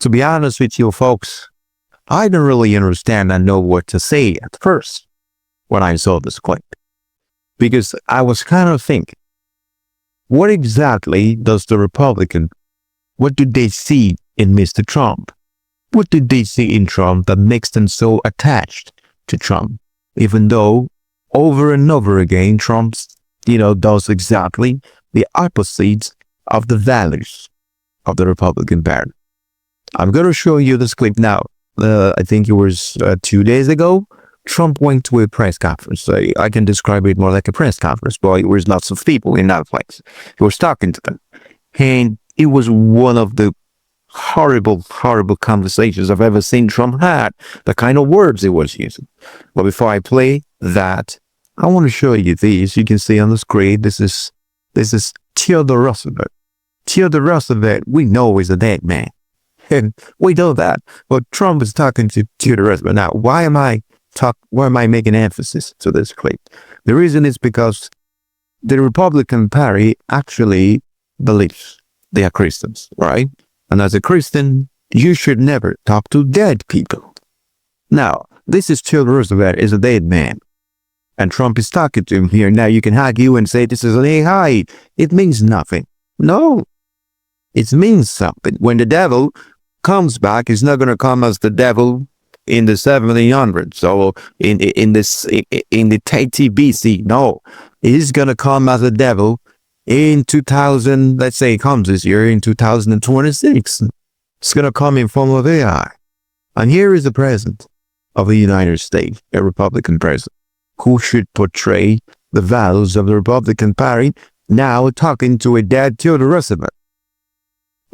To be honest with you folks, I didn't really understand and know what to say at first when I saw this clip. Because I was kind of thinking, what exactly does the Republican, what do they see in Mr. Trump? What did they see in Trump that makes them so attached to Trump? Even though over and over again, Trump, does exactly the opposite of the values of the Republican Party. I'm going to show you this clip now. I think it was 2 days ago. Trump went to a press conference. I can describe it more like a press conference, but there was lots of people in that place. He was talking to them. And it was one of the horrible, horrible conversations I've ever seen Trump had. The kind of words he was using. But before I play that, I want to show you these. You can see on the screen, this is Theodore Roosevelt. Theodore Roosevelt, we know is a dead man. And we know that. But Trump is talking to Theodore Roosevelt. Now, why am I making emphasis to this clip? The reason is because the Republican Party actually believes they are Christians, right? And as a Christian, you should never talk to dead people. Now, this is Theodore Roosevelt, is a dead man. And Trump is talking to him here. Now, you can argue and say this is an AI. It means nothing. No, it means something. When the devil comes back, he's not going to come as the devil in the 1700s or in the 80 BC. No, he's going to come as a devil in 2000. Let's say he comes this year in 2026. It's going to come in form of AI. And here is the president of the United States, a Republican president, who should portray the values of the Republican Party, now talking to a dead Theodore Roosevelt.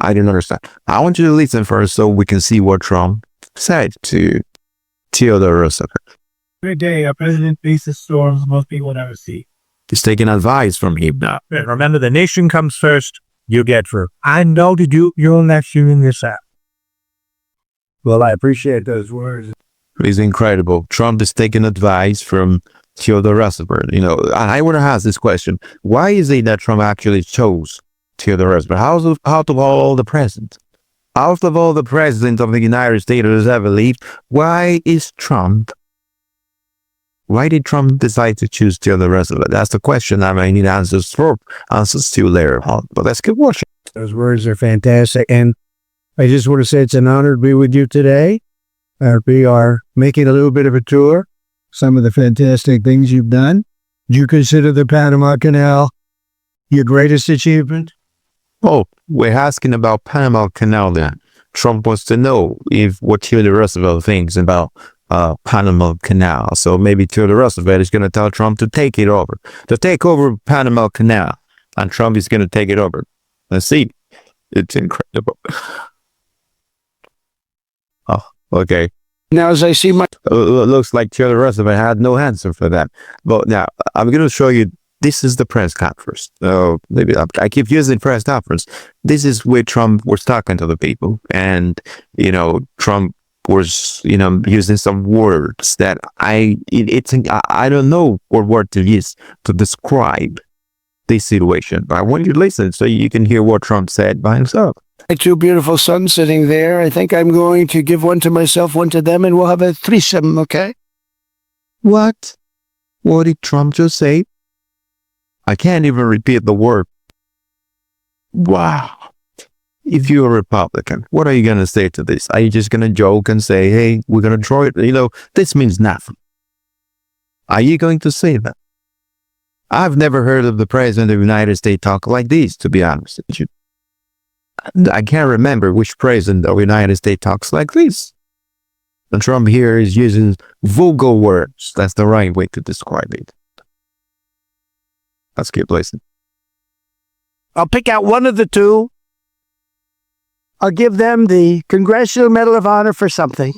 I didn't understand. I want you to listen first so we can see what Trump said to Theodore Roosevelt. Every day, a president faces storms most people never see. He's taking advice from him now. Remember, the nation comes first, you get first. I know that you're not shooting this out. Well, I appreciate those words. It's incredible. Trump is taking advice from Theodore Roosevelt. I want to ask this question. Why is it that Trump actually chose Theodore Roosevelt? Out of all the presidents of the United States who has ever lived, why did Trump decide to choose Theodore Roosevelt? That's the question I may need answers to later on. But let's keep watching. Those words are fantastic. And I just want to say it's an honor to be with you today. We are making a little bit of a tour. Some of the fantastic things you've done. Do you consider the Panama Canal your greatest achievement? Oh, we're asking about Panama Canal then. Trump wants to know what Theodore Roosevelt thinks about Panama Canal. So maybe Theodore Roosevelt is going to tell Trump to take over Panama Canal. And Trump is going to take it over. Let's see. It's incredible. Oh, okay. Now, as I see looks like Theodore Roosevelt had no answer for that. But now, I'm going to show you. This is the press conference. Maybe I keep using press conference. This is where Trump was talking to the people. And, Trump was, using some words that I don't know what word to use to describe this situation. But I want you to listen so you can hear what Trump said by himself. My two beautiful sons sitting there. I think I'm going to give one to myself, one to them, and we'll have a threesome, okay? What? What did Trump just say? I can't even repeat the word. Wow. If you're a Republican, what are you going to say to this? Are you just going to joke and say, hey, we're going to draw it? This means nothing. Are you going to say that? I've never heard of the president of the United States talk like this, to be honest with you. I can't remember which president of the United States talks like this. And Trump here is using vulgar words. That's the right way to describe it. Let's keep listening. I'll pick out one of the two. I'll give them the Congressional Medal of Honor for something,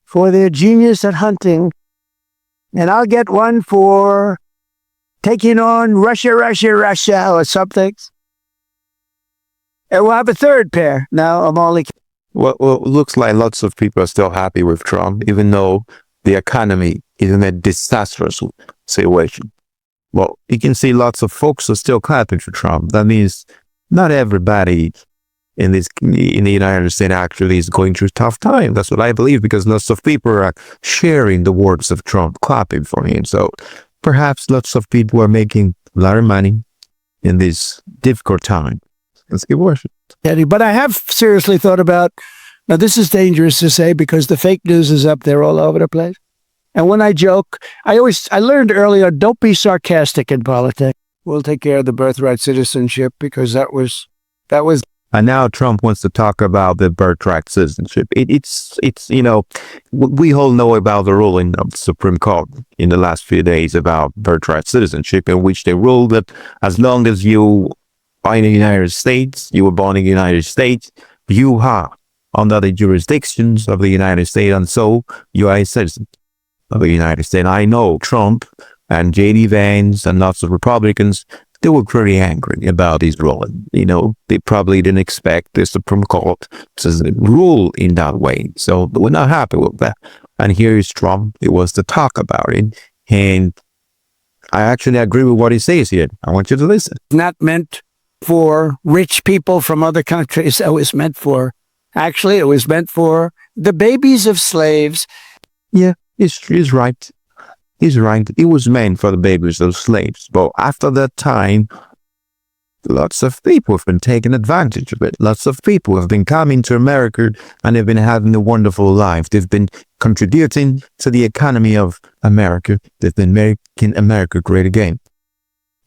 for their genius at hunting. And I'll get one for taking on Russia, or something. And we'll have a third pair. Now, I'm only... Well, it looks like lots of people are still happy with Trump, even though the economy is in a disastrous situation. Well, you can see lots of folks are still clapping for Trump. That means not everybody in the United States actually is going through a tough time. That's what I believe, because lots of people are sharing the words of Trump, clapping for him. So perhaps lots of people are making a lot of money in this difficult time. Let's keep watching. Eddie, but I have seriously thought about, now this is dangerous to say because the fake news is up there all over the place. And when I joke, I learned earlier, don't be sarcastic in politics. We'll take care of the birthright citizenship because that was. And now Trump wants to talk about the birthright citizenship. It's we all know about the ruling of the Supreme Court in the last few days about birthright citizenship, in which they ruled that as long as you are in the United States, you were born in the United States, you are under the jurisdictions of the United States, and so you are a citizen of the United States. I know Trump and J.D. Vance and lots of Republicans, they were pretty angry about this ruling. They probably didn't expect the Supreme Court to rule in that way. So we're not happy with that. And here is Trump. He wants to talk about it. And I actually agree with what he says here. I want you to listen. Not meant for rich people from other countries. It was meant for the babies of slaves. Yeah, he's right. He's right. It was meant for the babies of slaves. But after that time, lots of people have been taking advantage of it. Lots of people have been coming to America and they've been having a wonderful life. They've been contributing to the economy of America. They've been making America great again.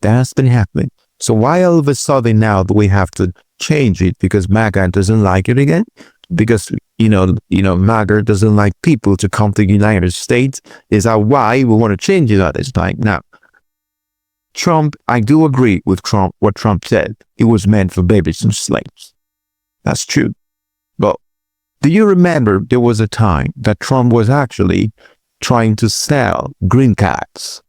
That's been happening. So why all of a sudden now do we have to change it because MAGA doesn't like it again? Because, MAGA doesn't like people to come to the United States. Is that why we want to change it at this time? Now, Trump, I do agree with Trump, what Trump said. It was meant for babies and slaves. That's true. But do you remember there was a time that Trump was actually trying to sell green cards?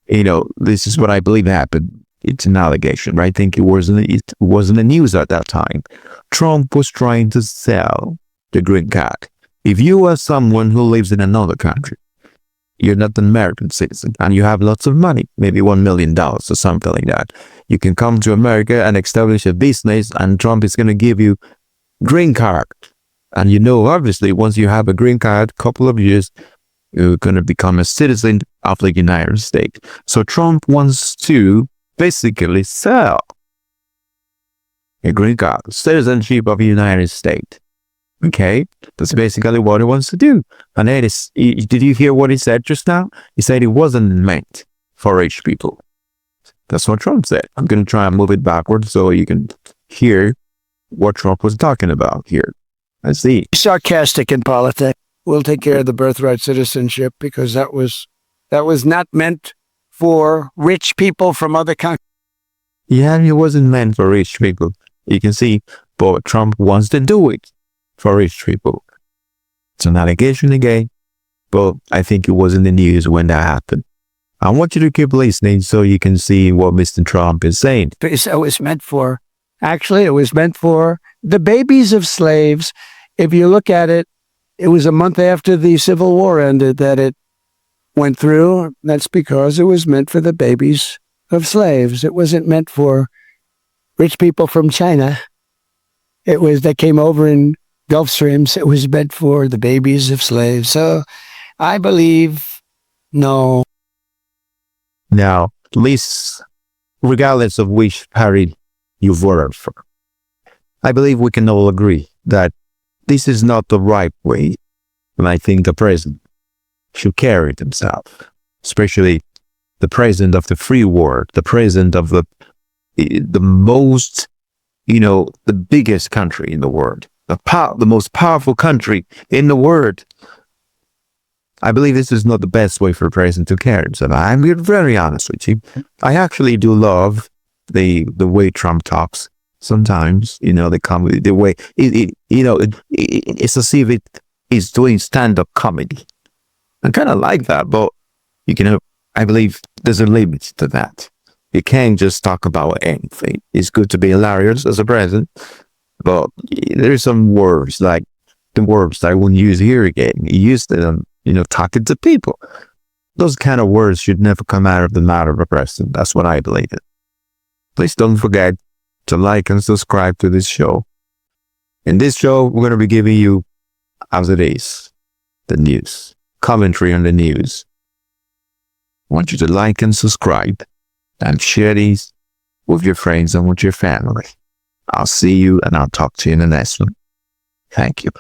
This is what I believe happened. It's an allegation, right? I think it wasn't the news at that time. Trump was trying to sell the green card. If you are someone who lives in another country, you're not an American citizen, and you have lots of money, maybe $1 million or something like that, you can come to America and establish a business, and Trump is going to give you green card. And obviously, once you have a green card, couple of years, you're going to become a citizen of the United States. So Trump wants to basically sell a green card, citizenship of the United States. Okay, that's basically what he wants to do. And did you hear what he said just now? He said it wasn't meant for rich people. That's what Trump said. I'm going to try and move it backwards so you can hear what Trump was talking about here. Let's see. Sarcastic in politics. We'll take care of the birthright citizenship because that was not meant for rich people from other countries. Yeah, it wasn't meant for rich people. You can see, but Trump wants to do it for rich people. It's an allegation again, but I think it was in the news when that happened. I want you to keep listening so you can see what Mr. Trump is saying. It was meant for the babies of slaves. If you look at it, it was a month after the Civil War ended that it went through. That's because it was meant for the babies of slaves. It wasn't meant for rich people from China. That came over in Gulf Streams. It was meant for the babies of slaves. So I believe, no. Now, at least, regardless of which party you voted for, I believe we can all agree that this is not the right way. And I think the president should carry himself, especially the president of the free world, the president of the most, the biggest country in the world, the most powerful country in the world. I believe this is not the best way for a president to carry himself. I'm very honest with you. I actually do love the way Trump talks. Sometimes, they come with the way, it's as if he's doing stand-up comedy. I kind of like that, but I believe there's a limit to that. You can't just talk about anything. It's good to be hilarious as a president, but there's some words, like the words I wouldn't use here again. He used them, talking to people. Those kind of words should never come out of the mouth of a president. That's what I believe in. Please don't forget to like and subscribe to this show. In this show, we're going to be giving you, as it is, the news, commentary on the news. I want you to like and subscribe and share these with your friends and with your family. I'll see you and I'll talk to you in the next one. Thank you.